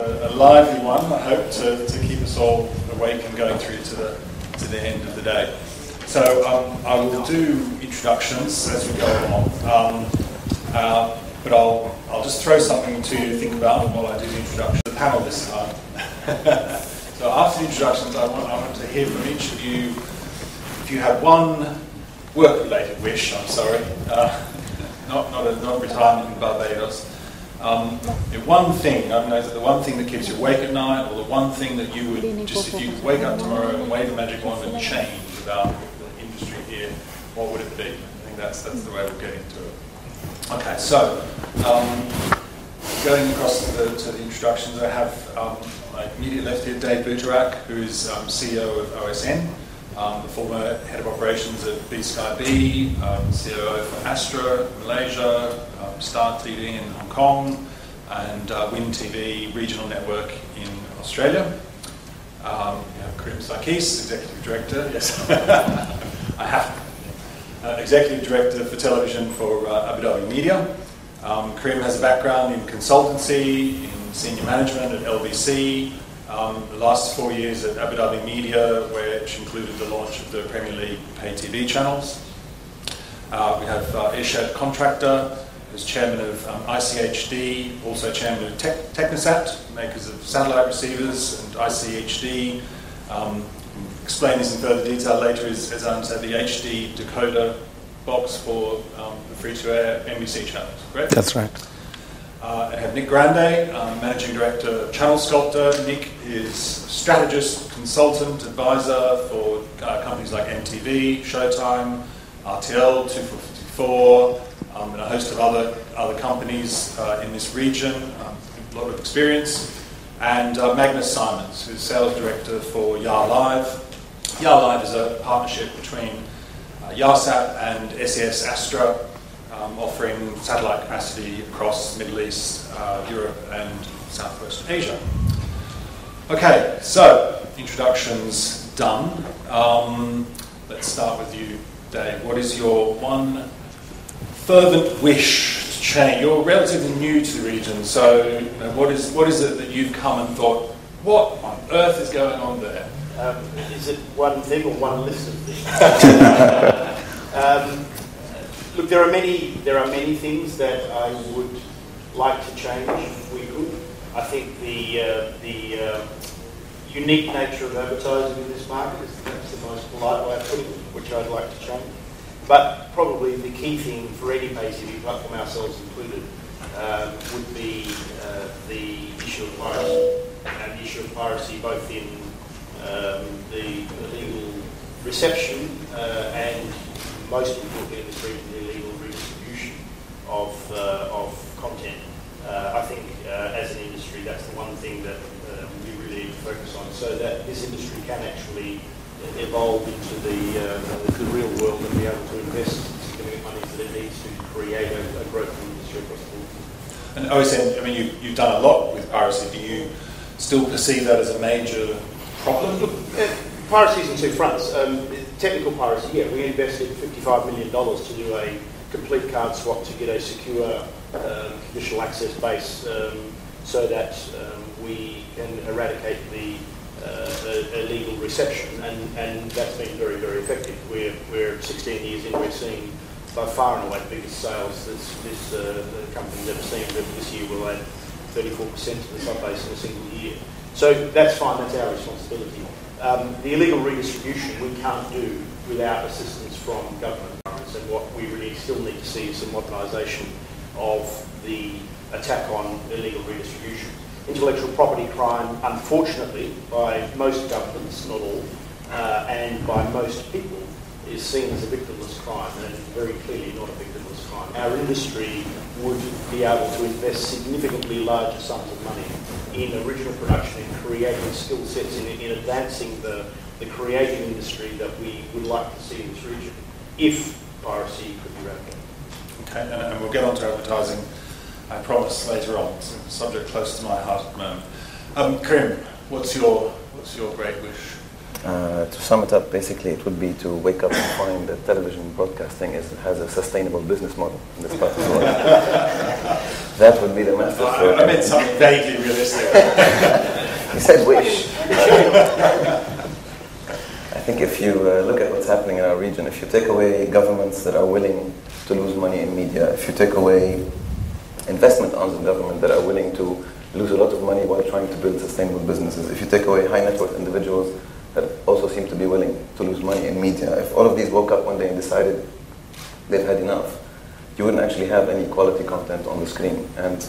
A lively one, I hope, to keep us all awake and going through to the end of the day. So I will do introductions as we go along, but I'll just throw something to think about while I do the introduction. The panel this time. So after the introductions, I want to hear from each of you. If you have one work-related wish, I'm sorry, not retirement in Barbados. One thing, I don't know, the one thing that keeps you awake at night, or the one thing that you would, just if you could wake up tomorrow and wave a magic wand and change about the industry here, what would it be? I think that's the way we'll get into it. Okay, so going across to the introductions, I have my immediate left here, Dave Buterak, who is CEO of OSN, the former head of operations at BSkyB, COO for Astra Malaysia, Star TV in Hong Kong, and Win TV regional network in Australia. We have Karim Sarkis, executive director. Yes, I have. Executive director for television for Abu Dhabi Media. Karim has a background in consultancy, in senior management at LBC. The last 4 years at Abu Dhabi Media, which included the launch of the Premier League pay TV channels. We have Irshad Contractor, who's chairman of ICHD, also chairman of Technisat, makers of satellite receivers, and ICHD. Explain this in further detail later, as I understand, the HD decoder box for the free-to-air NBC channels, correct? That's right. I have Nick Grande, Managing Director of Channel Sculptor. Nick is strategist, consultant, advisor for companies like MTV, Showtime, RTL, 2454, and a host of other companies in this region. A lot of experience. And Magnus Simons, who's Sales Director for Yar Live. Yar Live is a partnership between Yarsat and SES Astra, offering satellite capacity across the Middle East, Europe and Southwest Asia. Okay, so introductions done. Let's start with you, Dave. What is your one fervent wish to change? You're relatively new to the region, so what is it that you've come and thought, what on earth is going on there? Is it one thing or one list of things? Look, there are many things that I would like to change if we could. I think the unique nature of advertising in this market is perhaps the most polite way of putting it, which I'd like to change. But probably the key thing for any pay TV platform, ourselves included, would be the issue of piracy, and the issue of piracy both in the legal reception and most importantly in this region, the illegal redistribution of content. I think as an industry, that's the one thing that we really need to focus on, so that this industry can actually evolve into the real world and be able to invest significant money that it needs to create a growth industry across the board. And OSN, I mean, you've done a lot with piracy. Do you still perceive that as a major problem? Look, piracy is on two fronts. Technical piracy, yeah, we invested $55 million to do a complete card swap to get a secure conditional access base so that we can eradicate the illegal reception, and that's been very, very effective. We're 16 years in, we're seeing by far and away the biggest sales this company's ever seen. This year we'll add 34% to the sub-base in a single year. So that's fine, that's our responsibility. The illegal redistribution we can't do without assistance from government, and what we really still need to see is some modernisation of the attack on illegal redistribution. Intellectual property crime, unfortunately, by most governments, not all, and by most people, is seen as a victimless crime, and very clearly not a victimless crime. Our industry would be able to invest significantly larger sums of money in original production, in creating skill sets, in advancing the creative industry that we would like to see in this region, if piracy could be eradicated. Okay, and we'll get on to advertising, I promise, later on. It's a subject close to my heart at the moment. Karim, what's your great wish? To sum it up, basically, it would be to wake up and find that television broadcasting has a sustainable business model in this part of the world. That would be the method. I meant something vaguely realistic. He said wish. I think if you look at what's happening in our region, if you take away governments that are willing to lose money in media, if you take away investment arms of government that are willing to lose a lot of money while trying to build sustainable businesses, if you take away high net worth individuals that also seem to be willing to lose money in media, if all of these woke up one day and decided they've had enough, you wouldn't actually have any quality content on the screen. And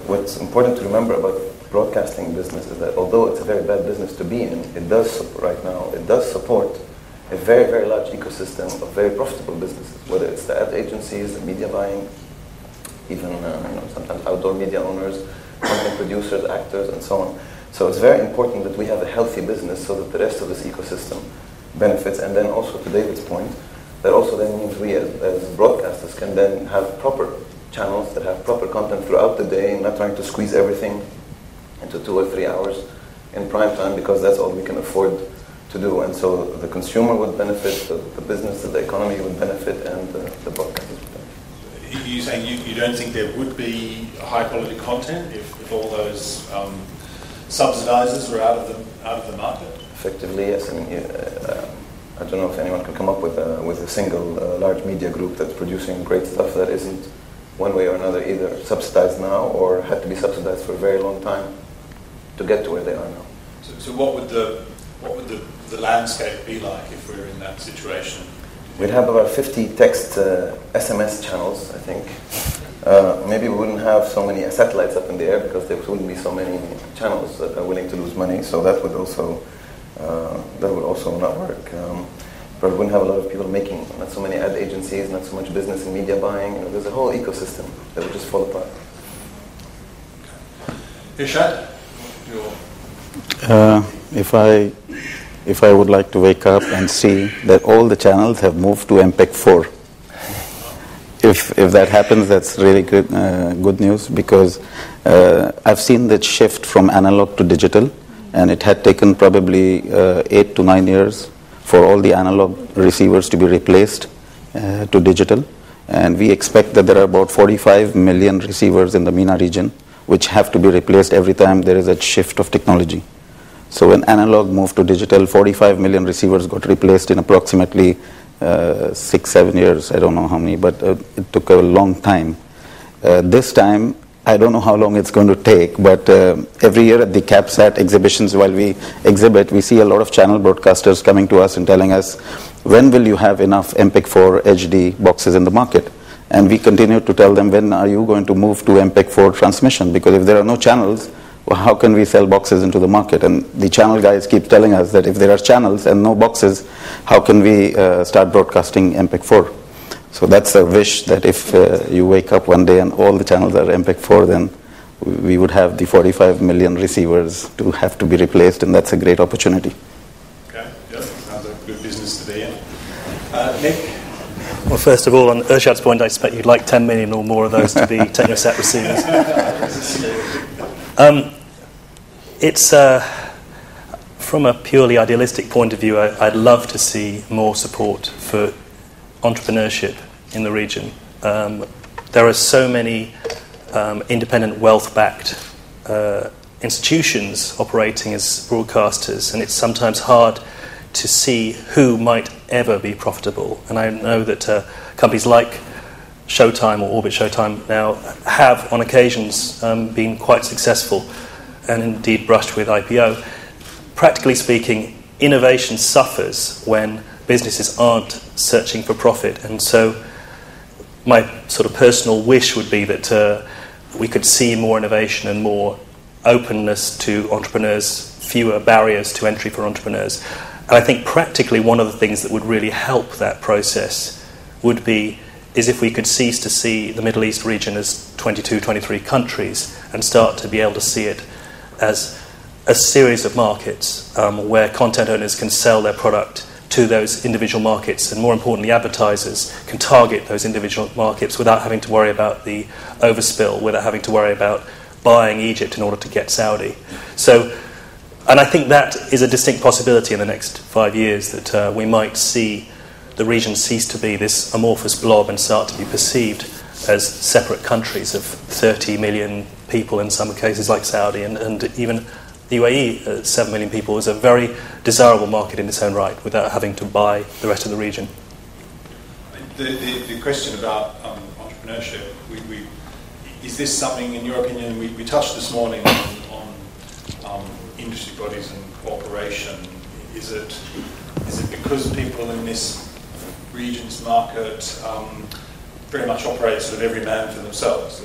what's important to remember about broadcasting business is that although it's a very bad business to be in, it does support a very, very large ecosystem of very profitable businesses, whether it's the ad agencies, the media buying, even sometimes outdoor media owners, content producers, actors, and so on. So it's very important that we have a healthy business so that the rest of this ecosystem benefits. And then also, to David's point, that also then means we as broadcasters can then have proper channels that have proper content throughout the day, not trying to squeeze everything into 2 or 3 hours in prime time, because that's all we can afford to do. And so the consumer would benefit, the business, the economy would benefit, and the broadcasters would benefit. You're saying you don't think there would be high quality content if all those subsidizers were out of the market? Effectively, yes. I mean, I don't know if anyone can come up with a single large media group that's producing great stuff that isn't one way or another either subsidized now or had to be subsidized for a very long time to get to where they are now. So what would the landscape be like if we were in that situation? We'd have about 50 text SMS channels, I think. Maybe we wouldn't have so many satellites up in the air because there wouldn't be so many channels that are willing to lose money. So that would also not work. But we wouldn't have a lot of people making, not so many ad agencies, not so much business and media buying. There's a whole ecosystem that would just fall apart. Irshad? If I would like to wake up and see that all the channels have moved to MPEG-4, if that happens, that's really good news, because I've seen that shift from analog to digital, and it had taken probably 8 to 9 years for all the analog receivers to be replaced to digital. And we expect that there are about 45 million receivers in the MENA region which have to be replaced every time there is a shift of technology. So when analog moved to digital, 45 million receivers got replaced in approximately 6-7 years. I don't know how many, but it took a long time. This time, I don't know how long it's going to take, but every year at the CAPSAT exhibitions, while we exhibit, we see a lot of channel broadcasters coming to us and telling us, when will you have enough MPEG-4 HD boxes in the market? And we continue to tell them, when are you going to move to MPEG-4 transmission? Because if there are no channels, well, how can we sell boxes into the market? And the channel guys keep telling us that if there are channels and no boxes, how can we start broadcasting MPEG-4? So that's a wish, that if you wake up one day and all the channels are MPEG-4, then we would have the 45 million receivers to have to be replaced, and that's a great opportunity. Okay, yeah, sounds like a good business to be in. Nick? Well, first of all, on Irshad's point, I expect you'd like 10 million or more of those to be Technosat receivers. It's from a purely idealistic point of view, I'd love to see more support for entrepreneurship in the region. There are so many independent wealth-backed institutions operating as broadcasters, and it's sometimes hard to see who might ever be profitable. And I know that companies like Showtime or Orbit Showtime now have on occasions been quite successful and indeed brushed with IPO. Practically speaking, innovation suffers when businesses aren't searching for profit, and so my sort of personal wish would be that we could see more innovation and more openness to entrepreneurs, fewer barriers to entry for entrepreneurs. And I think practically one of the things that would really help that process is if we could cease to see the Middle East region as 22, 23 countries and start to be able to see it as a series of markets where content owners can sell their product to those individual markets, and more importantly, advertisers can target those individual markets without having to worry about the overspill, without having to worry about buying Egypt in order to get Saudi. So, and I think that is a distinct possibility in the next 5 years, that we might see the region cease to be this amorphous blob and start to be perceived as separate countries of 30 million people in some cases like Saudi, and even the UAE, 7 million people, is a very desirable market in its own right without having to buy the rest of the region. The question about entrepreneurship, is this something, in your opinion, we touched this morning on industry bodies and cooperation. Is it because people in this region's market very much operate sort of every man for themselves?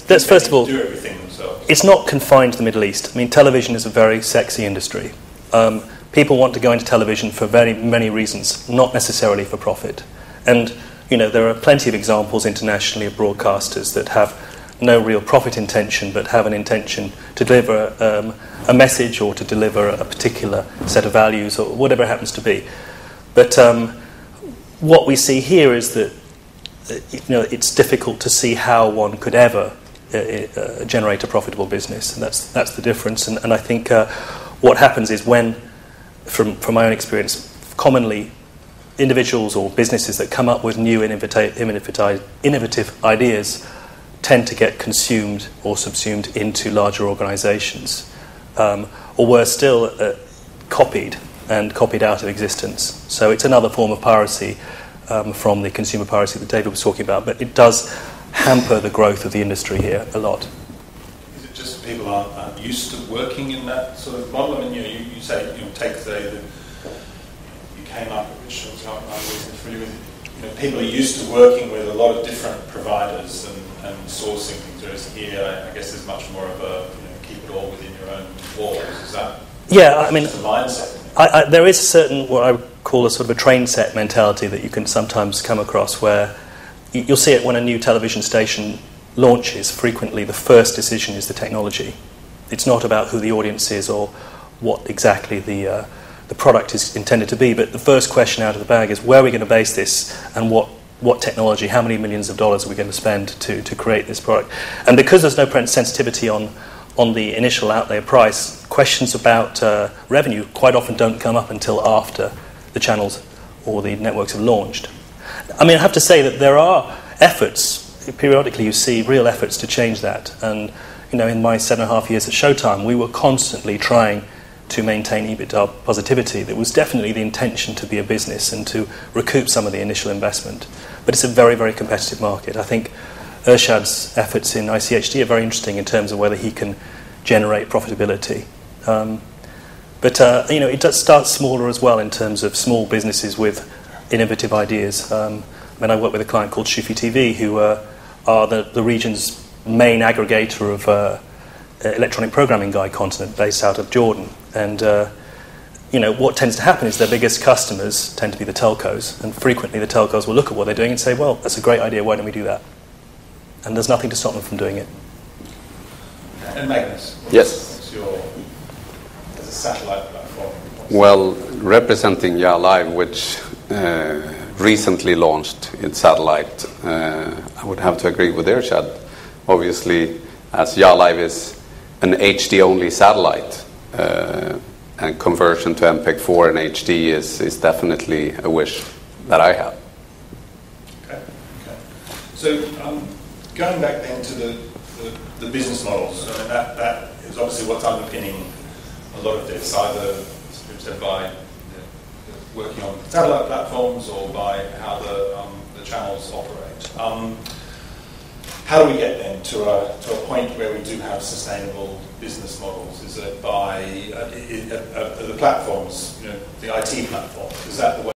That's first of all, do everything themselves. It's not confined to the Middle East. I mean, television is a very sexy industry. People want to go into television for very many reasons, not necessarily for profit. And there are plenty of examples internationally of broadcasters that have no real profit intention, but have an intention to deliver a message or to deliver a particular set of values or whatever it happens to be. But what we see here is that it's difficult to see how one could ever generate a profitable business, and that's the difference. And I think what happens is when, from my own experience, commonly individuals or businesses that come up with new innovative ideas tend to get consumed or subsumed into larger organisations, or worse still, copied out of existence. So it's another form of piracy from the consumer piracy that David was talking about, but it does hamper the growth of the industry here a lot. Is it just people aren't used to working in that sort of model? I mean, you say, take the you came up, which I wasn't familiar with. People are used to working with a lot of different providers and sourcing things. Whereas here, I guess there's much more of a keep it all within your own walls. Is that? Yeah, I mean, the mindset. There is a certain, what I would call a sort of a train set mentality that you can sometimes come across, where you'll see it when a new television station launches. Frequently, the first decision is the technology. It's not about who the audience is or what exactly the product is intended to be, but the first question out of the bag is where are we going to base this, and what technology, how many millions of dollars are we going to spend to create this product. And because there's no sensitivity on the initial outlay price, questions about revenue quite often don't come up until after the channels or the networks have launched. I mean, I have to say that there are efforts, periodically you see real efforts to change that, and in my 7.5 years at Showtime, we were constantly trying to maintain EBITDA positivity. There was definitely the intention to be a business and to recoup some of the initial investment. But it's a very, very competitive market. I think Irshad's efforts in ICHD are very interesting in terms of whether he can generate profitability. It does start smaller as well in terms of small businesses with innovative ideas. I work with a client called Shufi TV, who are the region's main aggregator of electronic programming guide content based out of Jordan. And what tends to happen is their biggest customers tend to be the telcos, and frequently the telcos will look at what they're doing and say, well, that's a great idea, why don't we do that? And there's nothing to stop them from doing it. And Magnus, yes. as a satellite platform? Well, representing YaLive, which recently launched its satellite, I would have to agree with Irshad. Obviously, as YaLive is an HD-only satellite, and conversion to MPEG-4 and HD is definitely a wish that I have. Okay. So going back then to the business models, I mean, that is obviously what's underpinning a lot of this, either by working on satellite platforms or by how the channels operate. How do we get then to a point where we do have sustainable business models? Is it by the platforms, the IT platforms? Is that the way?